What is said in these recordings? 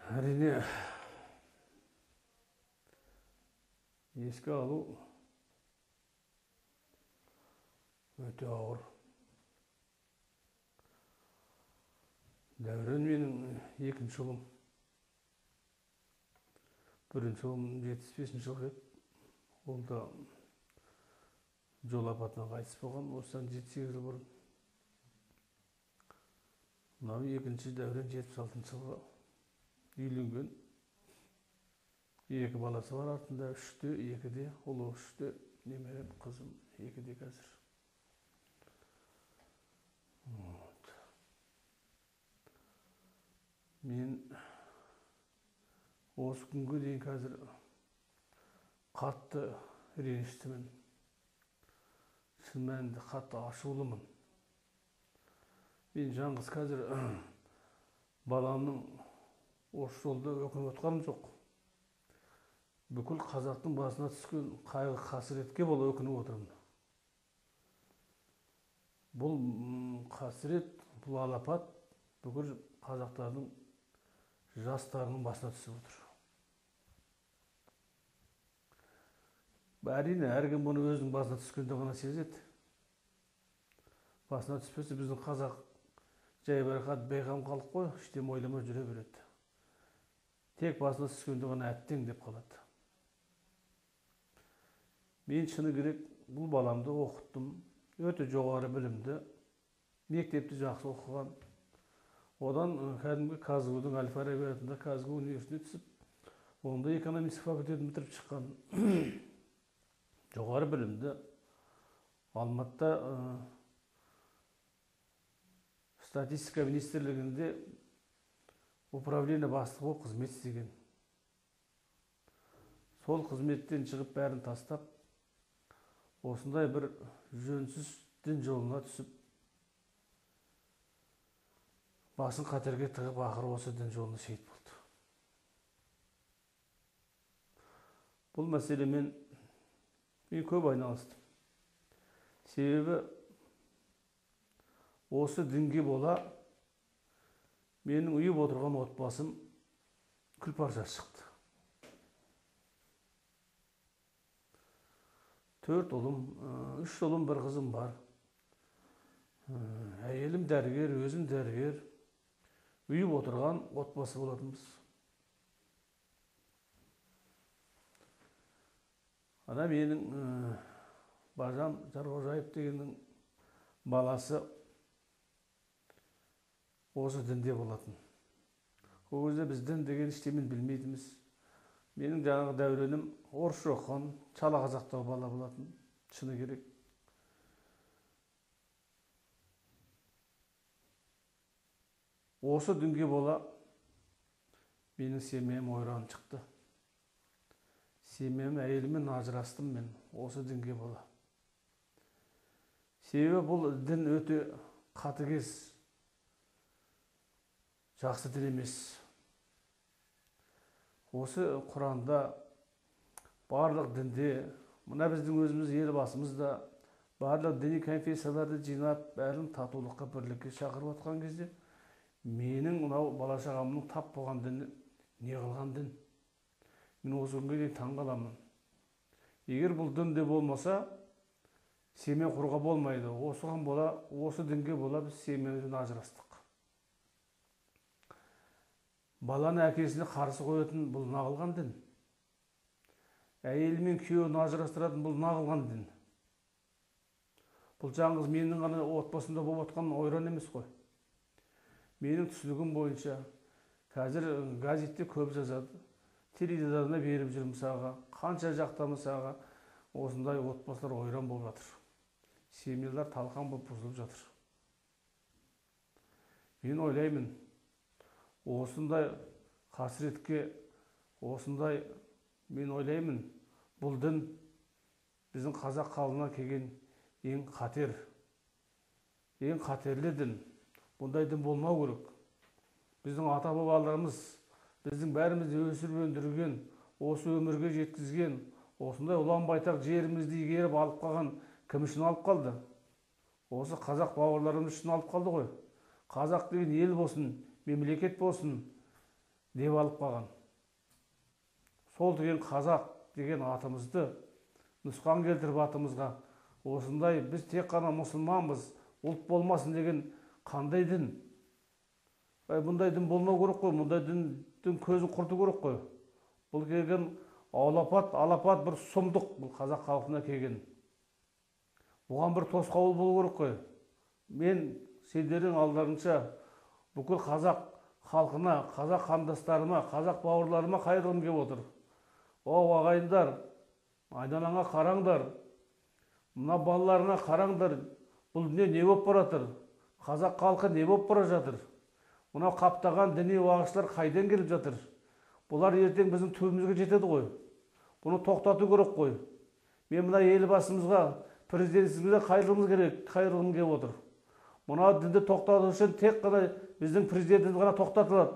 Әрине еске алу өте ауыр. Дәурен менің екінші ұлым. Бірінші ұлым 75-ші жылғы еді. Ол да жол апатынан қайтыс болған, осыдан 7-8 жыл бұрын. Мынау екінші Дәурен 76-ші жылғы үйленген. Екі баласы бар артында, 3-те, 2-де, ұлы 3-те, немерем, қызым 2-де қазір. Мен осы күнге дейін қазір қатты реніштімін. Шын мәнінде қатты ашулымын. Мен жаңғыз қазір баламның осы жолда өкініп отқаным жоқ. Бүкіл қазақтың басына түскен қайғы қасіретке бола өкініп отырмын. Бұл қасірет, бұл алапат бүкіл қазақтардың жастарының басына түсіп отыр. Әрине, әркім бұны өзінің басына түскенде ғана сезеді. Басына түспесе, біздің қазақ жайбарақат бейқам халық қой, ештеңе ойламай жүре береді. Тек басына түскенде ғана әттең деп қалады. Мен шыны керек, бұл баламды оқыттым, өте жоғары білімді, мектепті жақсы оқыған. Одан кәдімгі КЗГУ-дің Әл-Фараби атында КЗГУ университетіне түсіп, онда экономист факультетін бітіріп шыққан. Жоғары білімді. Алматыда статистика министрлігінде управление бастығы болып қызмет істеген. Сол қызметтен шығып бәрін тастап, осындай бір жөнсіз дін жолына түсіп, басын қатерге тығып, ақыры осы дін жолына шейіт болды. Бұл мәселемен мен көп айналыстым. Себебі осы дінге бола менің үйіп отырған отбасым күл-парша шықты. 4 ұлым, 3 ұлым, 1 қызым бар. Әйелім дәрігер, өзім дәрігер. Үйіп отырған отбасы болатынбыз. Ана менің бажам Жарғожаев дегеннің баласы осы дінде болатын. Ол кезде біз дін деген ештеңені білмейтінбіз. Менің жаңағы Дәуренім орысша оқыған, шала қазақтау бала болатын, шыны керек. Осы дінге бола менің семьям ойран шықты. Семьям әйелімен ажырастым мен осы дінге бола. Себебі бұл дін өте қатыгез, жақсы дін емес. Осы Құранда барлық дінде, мына біздің өзіміз елбасымызда барлық діни конфессияларды жинап, бәрін татулыққа, бірлікке шақырып отқан кезде, менің мынау бала-шағамның тап болған діні не қылған дін? Мен осы күнге дейін таң қаламын. Егер бұл дінде болмаса, семья құруға болмайды. Осыған бола, осы дінге бола біз семьямызбен ажырастық. Баланы әкесіне қарсы қоятын бұл нағылған дін. Әйелі мен күйеуін ажырастыратын бұл нағылған дін. Бұл жаңғыз менің ғана отбасында болып отқан ойран емес қой. Менің түсінігім бойынша қазір газетте көп жазады. Теледидарына беріп жүр мысалға, қанша жақта мысалға осындай отбасылар ойран болып жатыр. Семьялар талқан болып бұзылып жатыр. Мен ойлаймын, осындай қасіретке, осындай мен ойлаймын, бұл дін біздің қазақ халқына келген ең қатерлі дін. Бұндай дін болмау керек. Біздің ата-бабаларымыз, біздің бәрімізді өсіріп өндірген, осы өмірге жеткізген, осындай ұлан-байтақ жерімізді игеріп алып қалған кім үшін алып қалды? Осы қазақ бауырларымыз үшін алып қалды ғой. Қазақ деген ел болсын, мемлекет болсын, деп алып қалған. Сол деген қазақ деген атымызды нұсқан келтіріп атымызға осындай біз тек қана мұсылманбыз, ұлт болмасын деген қандай дін? Бұндай дін болмау керек қой, мұндай дін көзін құрту керек қой. Бұл келген алапат бір сұмдық, бұл қазақ халқына келген. Бұған бір тосқауыл болу керек қой. Мен сендердің алдарынша бүкіл қазақ халқына, қазақ қандастарыма, қазақ бауырларыма қайырғым келіп отыр. О ағайындар, айналаңа қараңдар, мына балаларына қараңдар, бұл не болып бара жатыр? Қазақ халқы не болып бара жатыр? Мына қаптаған діни уағызшылар қайдан келіп жатыр? Бұлар ертең біздің түбімізге жетеді ғой. Бұны тоқтату керек қой. Мен мына елбасымызға, президентімізге қайырғым келіп отыр. Мына дінді тоқтату үшін тек қана біздің президентіміз ғана тоқтатылады.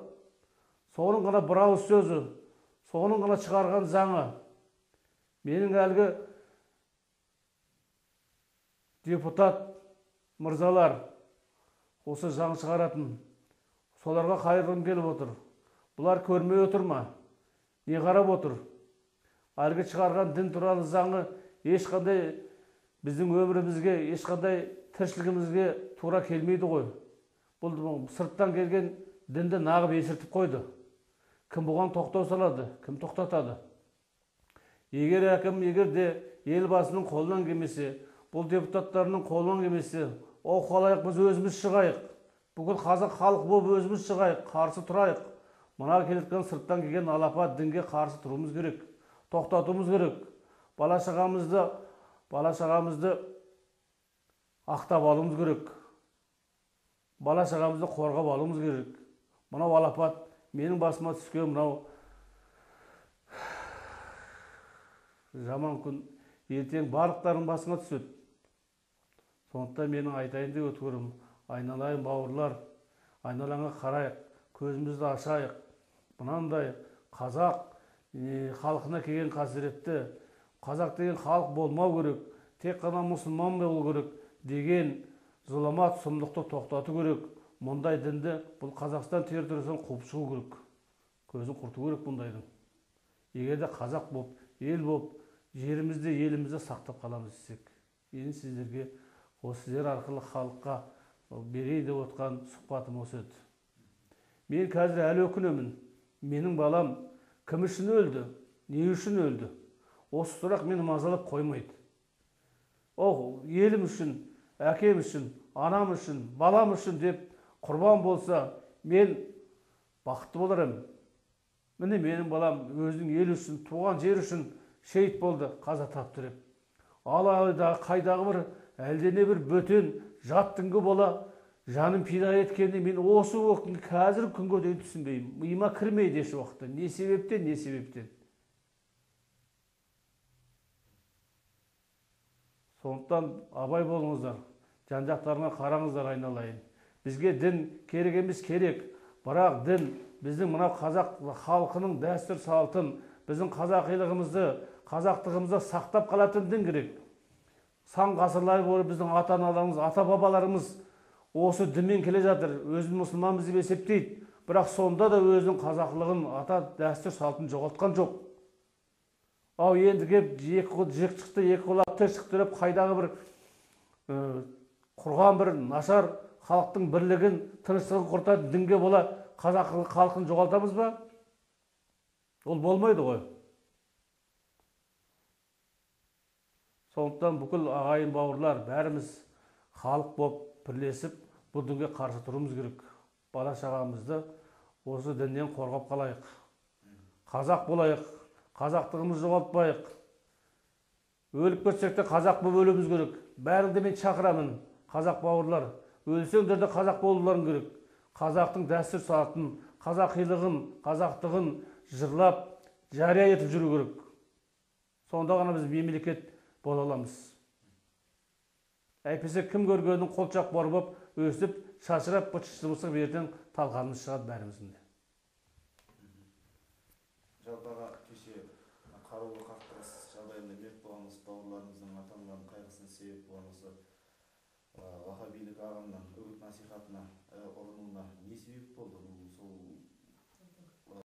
Соның ғана бір ауыз сөзі, соның ғана шығарған заңы. Менің әлгі депутат мырзалар осы заң шығаратын, соларға қайырғым келіп отыр. Бұлар көрмей отыр ма? Не қарап отыр? Әлгі шығарған дін туралы заңы ешқандай біздің өмірімізге, ешқандай тіршілігімізге тура келмейді ғой. Бұл сырттан келген дінді нағып есіртіп қойды. Кім бұған тоқтау салады? Кім тоқтатады? Егер де елбасының қолынан келмесе, бұл депутаттарының қолынан келмесе, о қалайық біз өзіміз шығайық. Бүкіл қазақ халық болып өзіміз шығайық, қарсы тұрайық. Мына келеткен сырттан келген алапат дінге қарсы тұруымыз керек. Тоқтатуымыз керек. Бала-шағамызды ақтап алуымыз керек. Бала-шағамызды қорғап алуымыз керек. Мынау алапат менің басыма түскен мынау жаман күн ертең барлықтарының басына түседі. Сондықтан менің айтайын деп өткерім, айналайын бауырлар, айналаңа қарайық, көзімізді ашайық. Мынандай қазақ халқына келген қасіретті, қазақ деген халық болмау керек, тек қана мұсылман болу керек деген зұлмат, сұмдықты тоқтату керек. Мұндай дінді бұл Қазақстан территориясынан қуып шығу керек. Көзін құрту керек бұндайдың. Егер де қазақ болып, ел болып, жерімізді, елімізді сақтап қаламыз десек. Енді сіздерге осы сіздер арқылы халыққа берейін деп отқан сұхбатым осы еді. Мен қазір әлі өкінемін. Менің балам кім үшін өлді? Не үшін өлді? Осы сұрақ мені мазалап қоймайды. Елім үшін, әкем үшін, анам үшін, балам үшін деп құрбан болса, мен бақытты болар едім. Міне менің балам өзінің ел үшін, туған жер үшін шейіт болды, қаза тапты деп. Алайда қайдағы бір әлдене бір бөтен жат дінге бола жаным пида еткенде мен осы уақытын қазір күнге дейін түсінбеймін. Миыма кірмейді еш уақытта. Не себептен? Сондықтан абай болыңыздар, жан-жақтарына қараңыздар айналайын. Бізге дін керек емес, керек. Бірақ дін біздің мынау қазақ халқының дәстүр салтын, біздің қазақилығымызды, қазақтығымызды сақтап қалатын дін керек. Сан ғасырлар бойы біздің ата-аналарымыз, ата-бабаларымыз осы дінмен келе жатыр. Өзін мұсылманбыз деп есептейді. Бірақ сонда да өзінің қазақылығын, ата дәстүр салтын жоғалтқан жоқ. Енді кеп екі қол жек шықты, екі қол атты шықты деп қайдағы бір құрған бір нашар халықтың бірлігін, тыныштығын құртатын дінге бола қазақ халқын жоғалтамыз ба? Ол болмайды ғой. Сондықтан бүкіл ағайын бауырлар бәріміз халық болып бірлесіп бұл дінге қарсы тұруымыз керек. Бала-шағамызды осы діннен қорғап қалайық. Қазақ болайық, қазақтығымызды жоғалтпайық. Өліп кетсек те қазақ болып өлуіміз керек. Бәріңді мен шақырамын, қазақ бауырлар. Өлсеңдер де қазақ болуларың керек. Қазақтың дәстүр салтын, қазақилығын, қазақтығын жырлап, жария етіп жүру керек. Сонда ғана біз мемлекет бола аламыз. Әйтпесе кім көргенін қолшақ болып өсіп, шашырап, быт-шытымызға берден талқанымыз шығады бәріміздің де. Жалпаға кеше қарулы қақтығыс жағдайында мерт болған бауырларымыздың ата-аналарының қайғысына себеп болған осы вахабилік ағымның үгіт насихатына ұрынуына